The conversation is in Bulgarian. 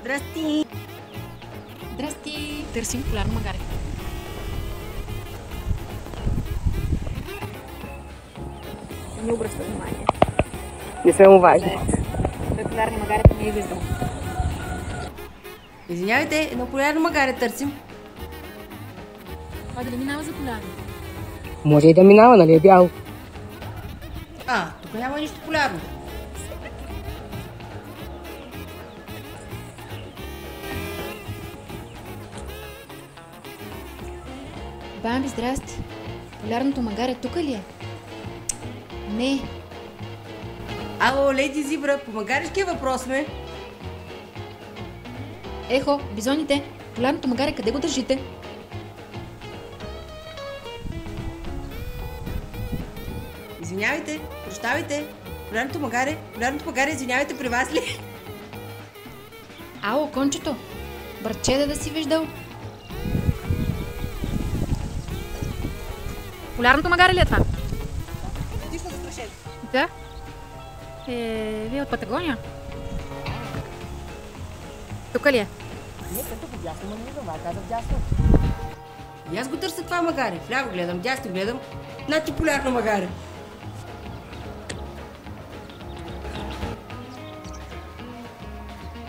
Здрасти! Здрасти! Търсим популярно магаре. Не обръща внимание. Не сме му важни. Популярни магарета не е виждал. Извинявайте, едно полярно магаре търсим. Това дали минава за полярно? Може и да минава, нали е бяло? Тук няма нищо полярно. Бамби, здрасти. Полярното магаре тук ли е? Не. Ало, леди Зибра, по магаришкия въпрос ме. Ехо, бизоните, полярното магаре къде го държите? Извинявайте, прощавайте. Полярното магаре, извинявайте, при вас ли? Ало, кончето, братче да си виждал. Полярното магаре ли е това? Тишно застрашен. Да. Вие от Патагония? Тук ли е? Не, като по дясно, не виждам, казах дясно. И аз го търся това магаре. Вляво гледам, дясно гледам. Значи полярно магаре.